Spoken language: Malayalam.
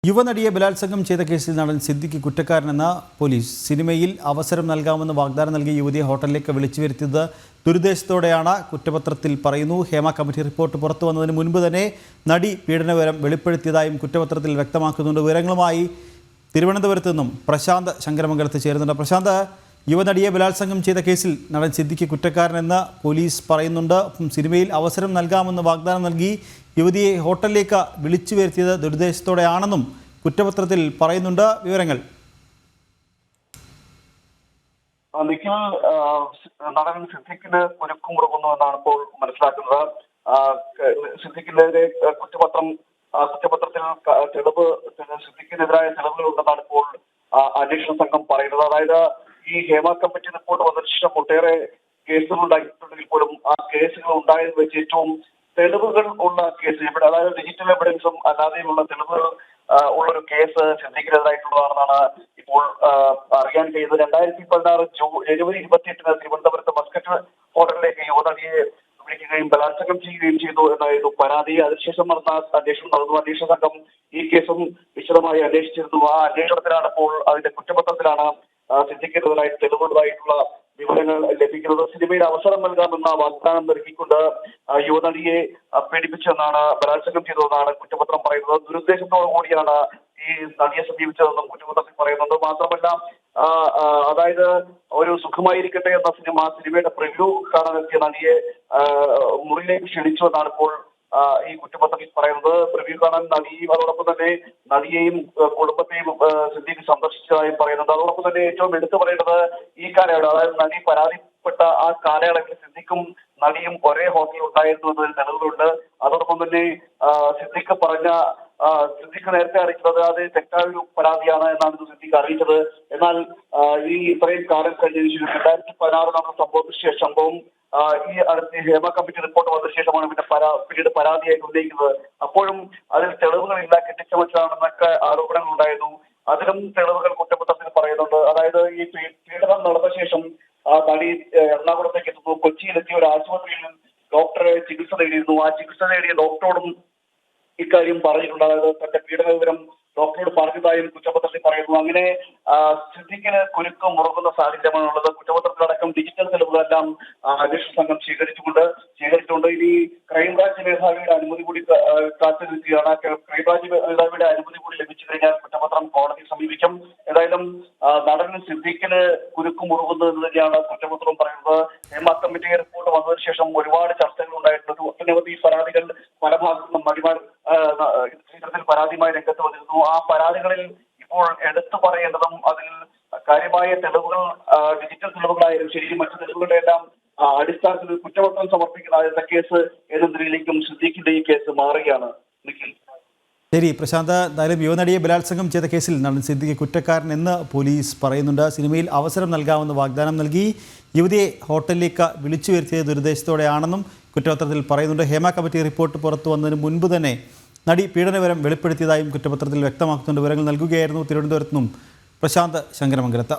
യുവനടിയെ ബലാത്സംഗം ചെയ്ത കേസിൽ നടൻ സിദ്ദിഖ് കുറ്റക്കാരനെന്ന പോലീസ്. സിനിമയിൽ അവസരം നൽകാമെന്ന് വാഗ്ദാനം നൽകിയ യുവതിയെ ഹോട്ടലിലേക്ക് വിളിച്ചു വരുത്തിയത് ദുരുദ്ദേശത്തോടെയാണ് കുറ്റപത്രത്തിൽ പറയുന്നു. ഹേമ കമ്മിറ്റി റിപ്പോർട്ട് പുറത്തു വന്നതിന് മുൻപ് തന്നെ നടി പീഡനവിവരം വെളിപ്പെടുത്തിയതായും കുറ്റപത്രത്തിൽ വ്യക്തമാക്കുന്നുണ്ട്. വിവരങ്ങളുമായി തിരുവനന്തപുരത്ത് നിന്നും പ്രശാന്ത് ശങ്കരമംഗലത്ത് ചേരുന്നുണ്ട്. പ്രശാന്ത്, യുവനടിയെ ബലാത്സംഗം ചെയ്ത കേസിൽ നടൻ സിദ്ദിഖ് കുറ്റക്കാരനെന്ന് പോലീസ് പറയുന്നുണ്ട്. സിനിമയിൽ അവസരം നൽകാമെന്ന് വാഗ്ദാനം നൽകി യുവതിയെ ഹോട്ടലിലേക്ക് വിളിച്ചു വരുത്തിയത് ദുരുദ്ദേശത്തോടെയാണെന്നും കുറ്റപത്രത്തിൽ പറയുന്നുണ്ട്. വിവരങ്ങൾ. നടൻ സിദ്ദിഖിന് കുരുക്ക് മുറുകുന്നു എന്നാണ് ഇപ്പോൾ മനസ്സിലാക്കുന്നത്. സിദ്ദിഖിനെതിരെ കുറ്റപത്രത്തിൽ സിദ്ദിഖിനെതിരായ തെളിവുകൾ ഉണ്ടെന്നാണ് ഇപ്പോൾ അന്വേഷണ സംഘം പറയുന്നത്. അതായത് ഈ ഹേമ കമ്മിറ്റി റിപ്പോർട്ട് വന്നതിന് ശേഷം ഒട്ടേറെ കേസുകൾ ഉണ്ടായിട്ടുണ്ടെങ്കിൽ പോലും ആ കേസുകൾ ഉണ്ടായതിൽ വെച്ച് ഏറ്റവും തെളിവുകൾ ഉള്ള കേസ് ഇവിടെ, അതായത് ഡിജിറ്റൽ എവിഡൻസും അല്ലാതെയുള്ള തെളിവുകൾ ഉള്ളൊരു കേസ് സിദ്ദിഖിനെതിരായിട്ടുള്ളതാണെന്നാണ് ഇപ്പോൾ അറിയാൻ കഴിയുന്നത്. 2016 ജനുവരി 28 തിരുവനന്തപുരത്ത് മസ്കറ്റ് ഹോട്ടലിലേക്ക് യുവനടിയെ വിളിക്കുകയും ബലാത്സംഗം ചെയ്യുകയും ചെയ്തു എന്നായിരുന്നു പരാതി. അതിനുശേഷം നടന്ന അന്വേഷണ സംഘം ഈ കേസും വിശദമായി അന്വേഷിച്ചിരുന്നു. ആ അന്വേഷണത്തിലാണ് ഇപ്പോൾ അതിന്റെ കുറ്റപത്രത്തിലാണ് സിദ്ദിഖിനെതിരായി തെളിവുകളായിട്ടുള്ള വിവരങ്ങൾ ലഭിക്കുന്നത്. സിനിമയിൽ അവസരം നൽകാമെന്ന വാഗ്ദാനം നൽകിക്കൊണ്ട് യുവനടിയെ പീഡിപ്പിച്ചെന്നാണ്, ബലാത്സംഗം ചെയ്തതെന്നാണ് കുറ്റപത്രം പറയുന്നത്. ദുരുദ്ദേശത്തോടു കൂടിയാണ് ഈ നടിയെ സമീപിച്ചതെന്നും കുറ്റപത്രത്തിൽ പറയുന്നുണ്ട്. മാത്രമല്ല, അതായത് ഒരു സുഖമായിരിക്കട്ടെ എന്ന സിനിമയുടെ പ്രിവ്യൂ കാണാനെത്തിയ നടിയെ മുറിയിലേക്ക് ക്ഷണിച്ചുവെന്നാണ് ഇപ്പോൾ ഈ കുറ്റപത്രത്തിൽ പറയുന്നത്. പ്രിവ്യൂ കാണാൻ അതോടൊപ്പം തന്നെ നടിയെയും കുടുംബത്തെയും സിദ്ദിഖ് സന്ദർശിച്ചതായും പറയുന്നുണ്ട്. അതോടൊപ്പം തന്നെ ഏറ്റവും എടുത്തു പറയേണ്ടത് ഈ കാലയളവ്, അതായത് നടി പരാതിപ്പെട്ട ആ കാലയളവിൽ സിദ്ദിഖും നടിയും ഒരേ ഹോട്ടലിൽ ഉണ്ടായിരുന്നു എന്നതിൽ തെളിവുകളുണ്ട്. അതോടൊപ്പം തന്നെ സിദ്ദിഖ് നേരത്തെ അറിയിച്ചത് അത് തെറ്റായ ഒരു പരാതിയാണ് എന്നാണ് സിദ്ദിഖ് അറിയിച്ചത്. എന്നാൽ ഈ ഇത്രയും കാലം കഴിഞ്ഞതിന് ശേഷം 2016 നടന്ന സംഭവം ഈ അടുത്ത ഹേമ കമ്മിറ്റി റിപ്പോർട്ട് വന്ന ശേഷമാണ് പിന്നീട് പരാതിയായി ഉന്നയിക്കുന്നത്. അപ്പോഴും അതിൽ തെളിവുകളില്ല, കെട്ടിച്ചമച്ചാണെന്നൊക്കെ ആരോപണങ്ങൾ ഉണ്ടായിരുന്നു. അതിലും തെളിവുകൾ കുറ്റപത്രത്തിൽ പറയുന്നുണ്ട്. അതായത് ഈ പീഡനം നടന്ന ശേഷം നടി എറണാകുളത്തേക്ക് എത്തുന്നു. കൊച്ചിയിലെത്തിയ ഒരു ആശുപത്രിയിൽ ഡോക്ടറെ ചികിത്സ നേടിയിരുന്നു. ആ ചികിത്സ നേടിയ ഡോക്ടറോടും ഇക്കാര്യം പറഞ്ഞിട്ടുണ്ട്. അതായത് തന്റെ പീഡന വിവരം ഡോക്ടറോട് പറഞ്ഞതായും കുറ്റപത്രത്തിൽ പറയുന്നു. അങ്ങനെ സിദ്ദിഖിന് കുരുക്ക് മുറുകുന്ന സാഹചര്യമാണുള്ളത്. കുറ്റപത്രത്തിലടക്കം ഡിജിറ്റൽ തെളിവുകളെല്ലാം അന്വേഷണ സംഘം ശേഖരിച്ചുകൊണ്ട് ഇനി ക്രൈംബ്രാഞ്ച് മേധാവിയുടെ അനുമതി കൂടി കാത്തു നിൽക്കുകയാണ്. ക്രൈംബ്രാഞ്ച് മേധാവിയുടെ അനുമതി കൂടി ലഭിച്ചു കഴിഞ്ഞാൽ കുറ്റപത്രം കോടതിയെ സമീപിക്കും. ഏതായാലും നടന് സിദ്ദിഖിന് കുരുക്ക് മുറുകുന്നു എന്ന് തന്നെയാണ് കുറ്റപത്രം പറയുന്നത്. ഹേമ കമ്മിറ്റി റിപ്പോർട്ട് വന്നതിന് ശേഷം ഒരുപാട് ചർച്ചകൾ ഉണ്ടായിട്ടുണ്ട്. ഒട്ടനവധി പരാതികൾ പല ഭാഗത്തുനിന്നും നടിമാർ ഇത്തരത്തിൽ പരാതിയുമായി രംഗത്ത് വന്നിരുന്നു. ആ പരാതികളിൽ ഇപ്പോൾ എടുത്തു പറയേണ്ടതും അതിൽ കാര്യമായ തെളിവുകൾ, ഡിജിറ്റൽ തെളിവുകളായാലും ശരി, മറ്റു തെളിവുകളുടെ എല്ലാം അടിസ്ഥാനത്തിൽ കുറ്റപത്രം സമർപ്പിക്കുന്ന ആദ്യത്തെ കേസ് എന്ന നിലയിലേക്കും സിദ്ദിഖിന്റെ ഈ കേസ് മാറുകയാണ്. ശരി പ്രശാന്ത്, എന്തായാലും യുവനടിയെ ബലാത്സംഗം ചെയ്ത കേസിൽ നടൻ സിദ്ദിഖ് കുറ്റക്കാരൻ എന്ന് പോലീസ് പറയുന്നുണ്ട്. സിനിമയിൽ അവസരം നൽകാമെന്ന് വാഗ്ദാനം നൽകി യുവതിയെ ഹോട്ടലിലേക്ക് വിളിച്ചു വരുത്തിയത് ദുരുദ്ദേശത്തോടെയാണെന്നും കുറ്റപത്രത്തിൽ പറയുന്നുണ്ട്. ഹേമ കമ്മിറ്റി റിപ്പോർട്ട് പുറത്തു വന്നതിന് മുൻപ് തന്നെ നടി പീഡനവിവരം വെളിപ്പെടുത്തിയതായും കുറ്റപത്രത്തിൽ വ്യക്തമാക്കുന്നുണ്ട്. വിവരങ്ങൾ നൽകുകയായിരുന്നു തിരുവനന്തപുരത്ത് നിന്നും പ്രശാന്ത് ശങ്കരമംഗലത്ത്.